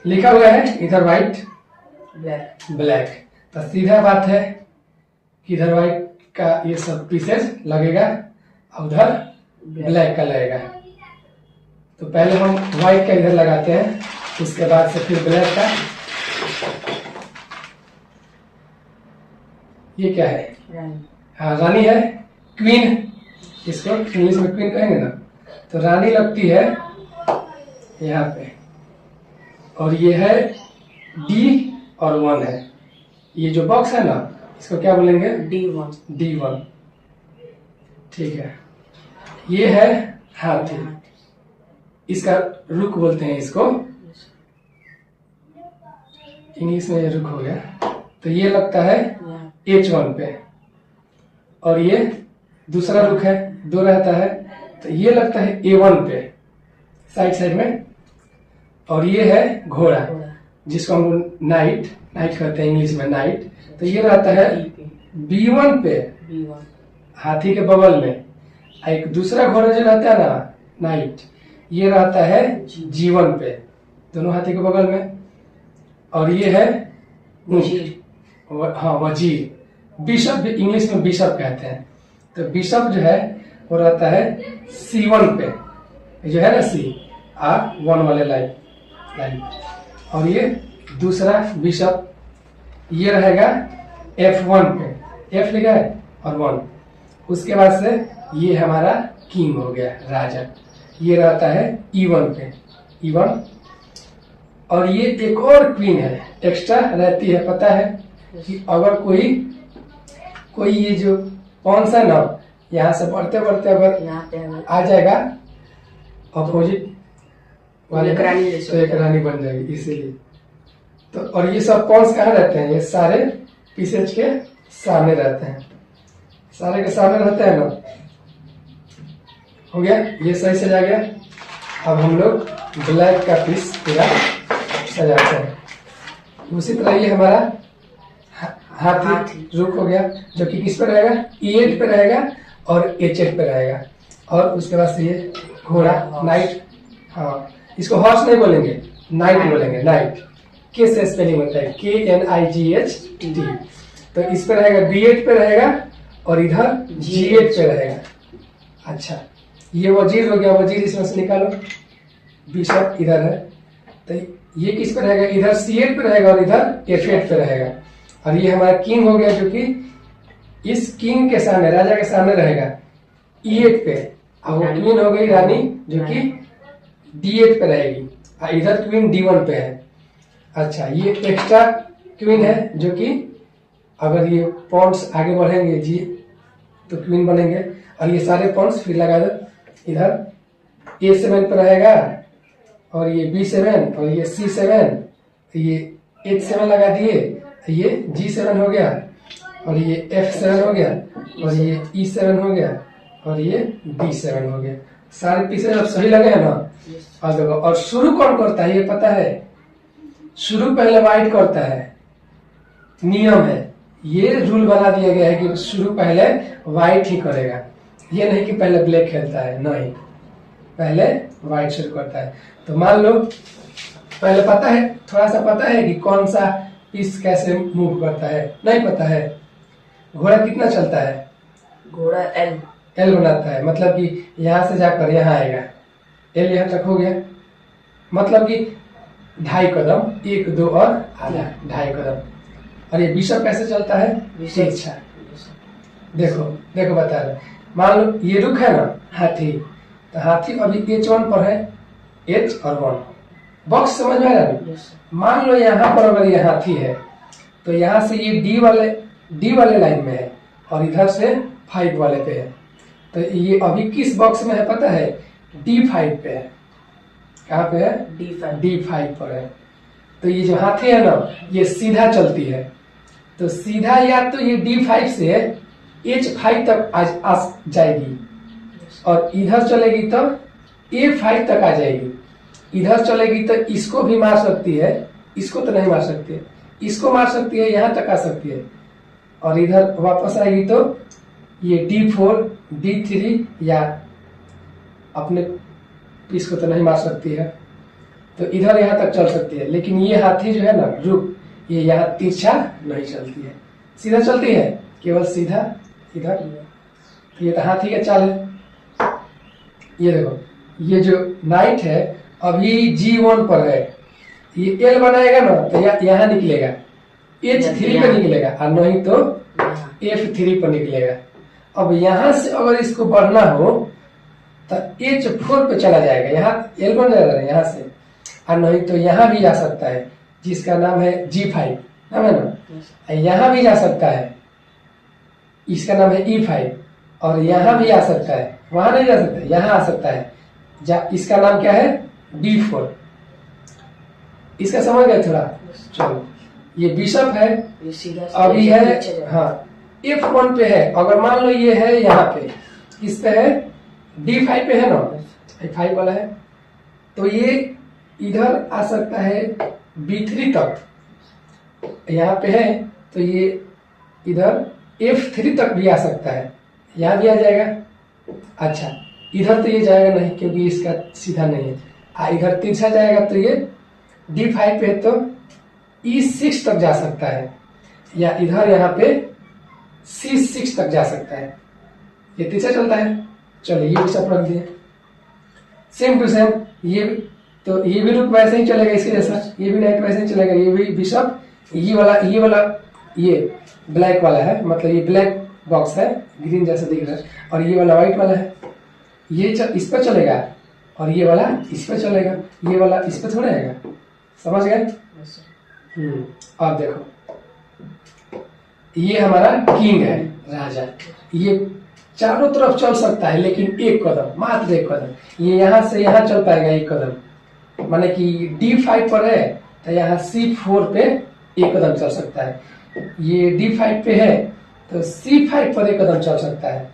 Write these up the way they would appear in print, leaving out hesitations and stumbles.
लिखा हुआ है इधर व्हाइट ब्लैक। ब्लैक, तो सीधा बात है कि इधर व्हाइट का ये सब पीसेस लगेगा और उधर ब्लैक का लगेगा। तो पहले हम व्हाइट का इधर लगाते हैं, उसके बाद से फिर ब्लैक का। ये क्या है? रानी। हाँ रानी है, क्वीन, इसको इंग्लिश में क्वीन कहेंगे ना। तो रानी लगती है यहाँ पे, और ये है डी और 1 है। ये जो बॉक्स है ना, इसको क्या बोलेंगे? D1। D1, ठीक है। ये है हाथी, इसका रुख बोलते हैं इसको, इंग्लिश में ये रुख हो गया। तो ये लगता है H1 पे, और ये दूसरा रुख है, 2 रहता है, तो ये लगता है A1 पे साइड में। और ये है घोड़ा, जिसको हम नाइट कहते हैं इंग्लिश में नाइट। तो ये रहता है B1 पे, हाथी के बगल में। एक दूसरा घोड़ा जो रहता है ना नाइट, ये रहता है G1 पे, दोनों हाथी के बगल में। और ये है हाँ वजीर, बिशप भी इंग्लिश में बिशप कहते हैं। तो बिशप जो है वो रहता है C1 पे, जो है ना C1 वाले लाइन। और ये दूसरा बिशप ये रहेगा F1 पे, F लिखा है और 1। उसके बाद से ये हमारा किंग हो गया, राजा। ये रहता है E1 पे, E1। और ये एक और क्वीन है एक्स्ट्रा रहती है, पता है कि अगर कोई ये जो पॉन्स है ना, यहाँ से बढ़ते बढ़ते अगर आ जाएगा अपोजिट वाले, तो एक रानी बन जाएगी, इसीलिए। तो और ये सब पॉन्स कहाँ रहते हैं? ये सारे पीसेज के सामने रहते हैं, सारे के सामने रहते हैं ना। हो गया, ये सही सजा गया। अब हम लोग ब्लैक का पीस पूरा सजाते हैं। उसी तरह ये हमारा हाथी रुक हो गया, जो कि किस पे रहेगा? E8 पे रहेगा और H8 पे रहेगा। और उसके बाद से ये घोड़ा नाइट, हाँ इसको हॉर्स नहीं बोलेंगे, नाइट बोलेंगे, नाइट। के से स्पेलिंग होता है KNIGHT। तो इस पे रहेगा B8 पे रहेगा और इधर G8 पे रहेगा। अच्छा, ये वजीर हो गया, वजीर इसमें से निकालो, बिशप इधर है। तो ये किस पे रहेगा? इधर C8 पे रहेगा और इधर F8 पे रहेगा। और ये हमारा किंग हो गया, जो कि इस किंग के सामने, राजा के सामने रहेगा E8 पे। और वो क्वीन हो गई रानी, जो कि D8 पे रहेगी, और इधर क्वीन D1 पे है। अच्छा, ये एक्स्ट्रा क्वीन है, जो कि अगर ये पॉन्ट्स आगे बढ़ेंगे जी तो क्वीन बनेंगे। और ये सारे पॉन्ट्स फिर लगा दो, इधर A7 पे रहेगा, और ये B7 और ये C7, ये H7 लगा दिए, ये G7 हो गया, और ये F7 हो गया, और ये E7 हो गया, और ये D7 हो गया। सारे पीसेज अब सही लगे हैं ना? और देखो, और शुरू कौन करता है ये पता है? शुरू पहले व्हाइट करता है, नियम है, ये रूल बना दिया गया है कि शुरू पहले व्हाइट ही करेगा। ये नहीं कि पहले ब्लैक खेलता है, नहीं, पहले व्हाइट शुरू करता है। तो मान लो पहले पता है, थोड़ा सा पता है कि कौन सा पीस कैसे मूव करता है? नहीं पता है। घोड़ा कितना चलता है? घोड़ा L बनाता है, मतलब कि यहाँ से जाकर यहाँ आएगा, L यहाँ तक हो गया, मतलब कि 2.5 कदम, 1 2 और आधा, 2.5 कदम। और ये बिशप कैसे चलता है? अच्छा देखो देखो बता रहे, मान लो ये रुख है ना हाथी, तो हाथी अभी H1 पर है, H और 1 बॉक्स समझ में आ रहा है? मान लो यहाँ पर अगर ये हाथी है, तो यहाँ से ये D वाले लाइन में है, और इधर से 5 वाले पे है। तो ये अभी किस बॉक्स में है पता है? D5 पे है। कहाँ पे है? D5 पर है। तो ये जो हाथी है ना, ये सीधा चलती है, तो सीधा या तो ये D5 से H5 तक आ जाएगी, और इधर चलेगी तो A5 तक आ जाएगी। इधर चलेगी तो इसको भी मार सकती है, इसको तो नहीं मार सकती है, इसको मार सकती है, यहाँ तक आ सकती है। और इधर वापस आएगी तो ये D4 D3 या अपने पीस को तो नहीं मार सकती है। तो इधर यहाँ तक चल सकती है, लेकिन ये हाथी जो है ना रुक, ये यहाँ तिरछा नहीं चलती है, सीधा चलती है, केवल सीधा इधर। तो ये तो हाथी का चाल है। ये देखो, ये जो नाइट है अभी G1 पर है, ये L बनाएगा ना तो यहाँ निकलेगा, H3 पर निकलेगा, और नहीं तो F3 पर निकलेगा। अब यहाँ से अगर इसको बढ़ना हो तो H4 पे चला जाएगा, यहाँ L बन जाएगा यहाँ से, और नहीं तो यहाँ भी जा सकता है जिसका नाम है G5, नाम है ना। यहाँ भी जा सकता है, इसका नाम है E5, और यहाँ भी आ सकता है, वहां नहीं जा सकता, यहाँ आ सकता है, इसका नाम क्या है D4। इसका समझ गए थोड़ा। चलो, ये बिशप है, ये सीधा अभी है, हाँ F1 पे है। अगर मान लो ये है यहाँ पे, इस पे है D5 पे है ना, D5 वाला है, तो ये इधर आ सकता है B3 तक, यहाँ पे है तो ये इधर F3 तक भी आ सकता है, यहाँ भी आ जाएगा। अच्छा, इधर तो ये जाएगा नहीं क्योंकि इसका सीधा नहीं है, इधर तिरछा जाएगा तो ये D5 पे तो E6 तक जा सकता है, या इधर यहाँ पे C6 तक जा सकता है, ये तिरछा चलता है। चलो, ये भी सब रख दिए सेम टू सेम। ये तो ये भी रुक वैसे ही चलेगा इसके जैसा, ये भी नाइट वैसे ही चलेगा, ये भी बिशप, ये वाला ये ब्लैक वाला है, मतलब ये ब्लैक बॉक्स है, ग्रीन जैसा दिख रहा है, और ये वाला व्हाइट वाला है, ये इस पर चलेगा, और ये वाला इस पर चलेगा, ये वाला इस पर थोड़ा आएगा। समझ गए? अब देखो, ये हमारा किंग है, राजा, ये चारों तरफ चल सकता है लेकिन एक कदम, मात्र एक कदम। ये यहाँ से यहाँ चल पाएगा एक कदम, माने कि D5 पर है तो यहाँ C4 पे एक कदम चल सकता है, ये D5 पे है तो C5 पर एक कदम चल सकता है,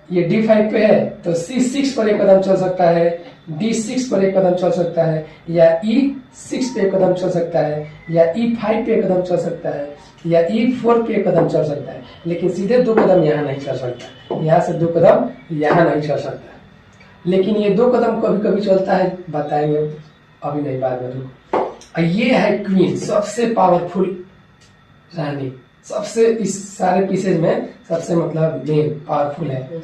ये D5 पे है तो C6 पर एक कदम चल सकता है, D6 पर एक कदम चल सकता है, या E6 पे एक कदम चल सकता है, या E5 पे एक कदम चल सकता है, या E4 पे एक कदम चल सकता है, लेकिन सीधे 2 कदम यहाँ नहीं चल सकता, यहाँ से 2 कदम यहाँ नहीं चल सकता। लेकिन ये 2 कदम कभी कभी चलता है, बताएंगे अभी नहीं, बाद में। रुको, ये है क्वीन, सबसे पावरफुल रानी, सबसे इस सारे पीसेज में सबसे मतलब मेन पावरफुल है।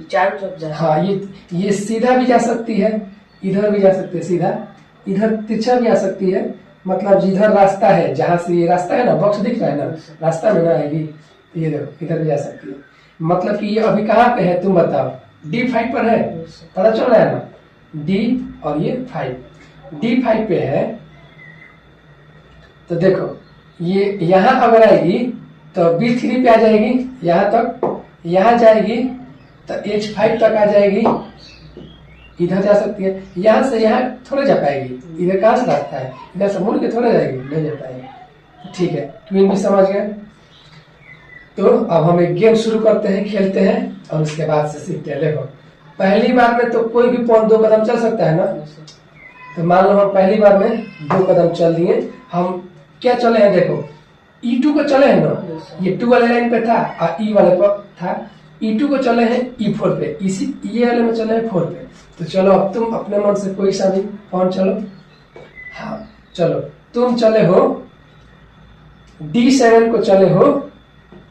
चारों तरफ जा, हाँ, ये सीधा भी जा सकती है, इधर भी जा सकती है सीधा, इधर तिरछा भी आ सकती है, मतलब जिधर रास्ता है, जहां से ये रास्ता है ना, बॉक्स दिख रहा है ना, रास्ता में ना आएगी, ये देखो इधर भी जा सकती है। मतलब कि ये अभी कहाँ पे है तुम बताओ, D5 पर है, पता चल रहा है ना, D और ये 5, D5 पे है, तो देखो ये यहाँ अगर आएगी तो B3 पे आ जाएगी, यहाँ तक, यहाँ जाएगी तो H5 तक आ जाएगी, इधर जा सकती है, यहाँ से यहाँ थोड़े जा पाएगी, इधर कहाँ से रास्ता है, इधर से मुड़ के थोड़े जाएगी, नहीं जा पाएगी। ठीक है, क्वीन भी समझ गए। तो अब हम एक गेम शुरू करते हैं, खेलते हैं, और उसके बाद से सीखते हैं। देखो, पहली बार में तो कोई भी पॉइंट 2 कदम चल सकता है ना, तो मान लो हम पहली बार में 2 कदम चल दिए, हम क्या चले हैं, देखो E2 को चले हैं ना, ये 2 वाले लाइन पे था और E वाले पर था, E2 को चले हैं E4 पे, इसी ये वाले में चले हैं 4 पे। तो चलो, अब तुम अपने मन से कोई सा भी पॉइंट चलो। हाँ चलो, तुम चले हो D7 को, चले हो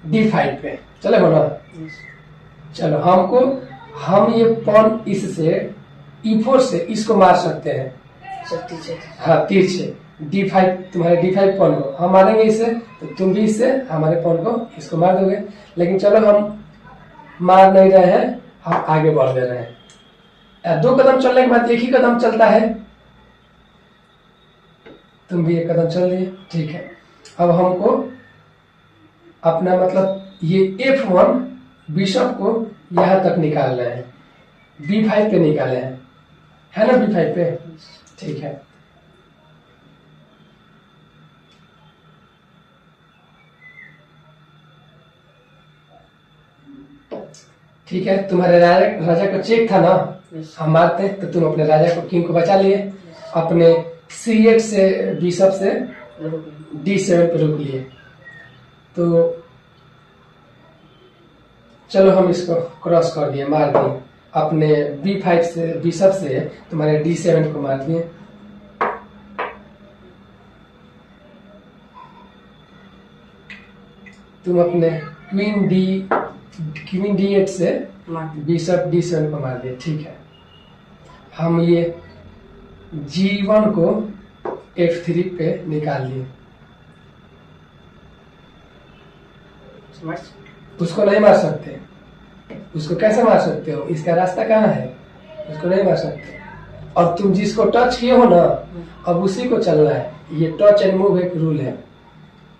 D5 पे, चले हो ना। चलो, हम ये पॉन इससे E4 से इसको मार सकते हैं, हाँ तीर से। D5 तुम्हारे D5 पॉन को हम मारेंगे इससे, तो तुम भी इससे हमारे पॉन को इसको मार दोगे। लेकिन चलो, हम मार नहीं रहे हैं, हम आगे बढ़ दे रहे हैं। 2 कदम चलने के बाद एक ही कदम चलता है, तुम भी 1 कदम चल दिए, ठीक है। अब हमको अपना मतलब ये F1 बिशप को यहाँ तक निकालना है, B5 पे निकाले हैं, है ना, B5 पे, ठीक है। ठीक है, तुम्हारे राजा को चेक था ना, हम मारते हैं, तो तुम अपने राजा को, किंग को बचा लिए, अपने C8 से बिशप से D7 पे रोक लिए। तो चलो, हम इसको क्रॉस कर दिए, मार दिए, अपने B5 से बिशप से तुम्हारे D7 को मार दिए। तुम अपने क्वीन D8 से बिशप D7 को मार दिए, ठीक है। हम ये G1 को F3 पे निकाल लिए। उसको नहीं मार सकते, उसको कैसे मार सकते हो, इसका रास्ता कहाँ है, उसको नहीं मार सकते। और तुम जिसको टच किए हो ना, अब उसी को चलना है। ये टच एंड मूव एक रूल है,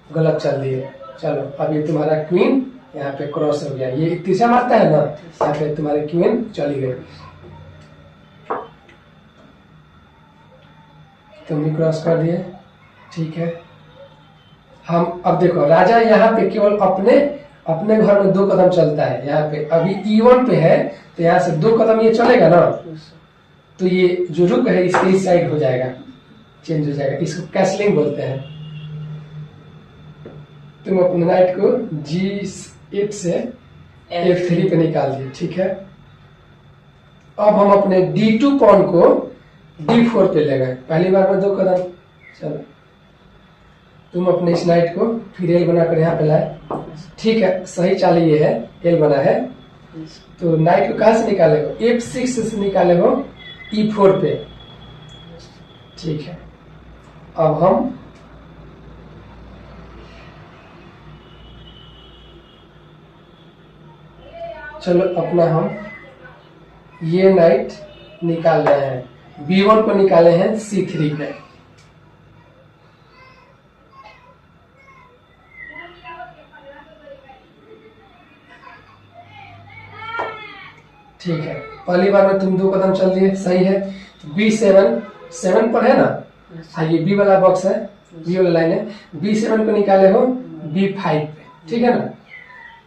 गलत चल दिए। चलो अब ये तुम्हारा क्वीन यहाँ पे क्रॉस हो गया, ये तीसरा मारता है ना, यहाँ पे तुम्हारी क्वीन चली गई, तुम भी क्रॉस कर दिए, ठीक है। हम अब देखो राजा यहाँ पे केवल अपने घर में 2 कदम चलता है। यहाँ पे अभी E1 पे है, तो यहाँ से 2 कदम ये चलेगा ना, तो ये जो रुक है इसके इस साइड हो जाएगा, चेंज हो जाएगा, इसको कैसलिंग बोलते हैं। तुम अपने नाइट को G8 से F3 पे निकाल दिए, ठीक है। अब हम अपने D2 पॉन को D4 पे ले गए, पहली बार में 2 कदम। चलो तुम अपने इस नाइट को फिर एल बनाकर यहाँ पे लाए, ठीक है। सही चाल ये है, एल बना है, तो नाइट को कहाँ से निकाले हो, F6 से निकाले हो E4 पे, ठीक है। अब हम चलो अपना हम ये नाइट निकाल रहे हैं, B1 को निकाले हैं C3 पे, ठीक है। पहली बार में तुम 2 कदम चल दिए, सही है। B7 पर है ना, हाँ ये B वाला बॉक्स है, B वाला लाइन है, B7 को निकाले हो B5 पे, ठीक है ना।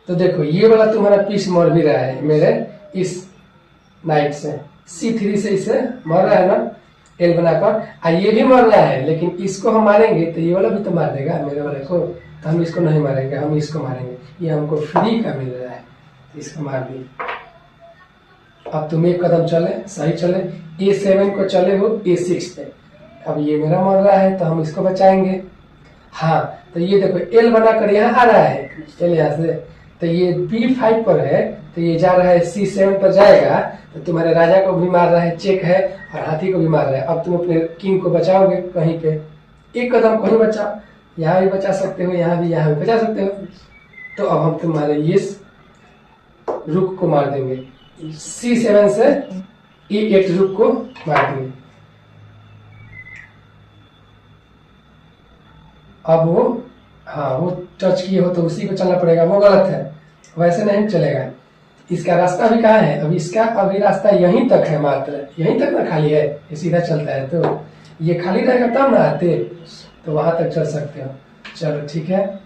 तो देखो ये वाला तुम्हारा पीस मर भी रहा है मेरे इस नाइट से, C3 से इसे मर रहा है ना, एल बनाकर, ये भी मर रहा है, लेकिन इसको हम मारेंगे तो ये वाला भी तो मार देगा मेरे वाले को, तो हम इसको नहीं मारेंगे, हम इसको मारेंगे, ये हमको फ्री का मिल रहा है, इसको मार दिए। अब तुम 1 कदम चले, सही चले, A7 को चले हो A6 पे, अब ये मेरा मर रहा है तो हम इसको बचाएंगे। हाँ तो ये देखो एल बनाकर यहाँ आ रहा है, चलिए यहाँ से, तो ये B5 पर है, तो ये जा रहा है C7 पर जाएगा, तो तुम्हारे राजा को भी मार रहा है, चेक है, और हाथी को भी मार रहा है। अब तुम अपने किंग को बचाओगे कहीं पे, 1 कदम कहीं बचाओ, यहाँ भी बचा सकते हो, यहाँ भी बचा सकते हो। तो अब हम तुम्हारे ये रुक को मार देंगे, C7 से E8 रुक को मार देंगे। अब वो वो टच किए हो तो उसी को चलना पड़ेगा, वो गलत है, वैसे नहीं चलेगा। इसका रास्ता भी कहाँ है, अब इसका अभी रास्ता यहीं तक है, मात्र यहीं तक ना खाली है, ये सीधा चलता है, तो ये खाली रहेगा तब ना आते, तो वहां तक चल सकते हो। चलो ठीक है।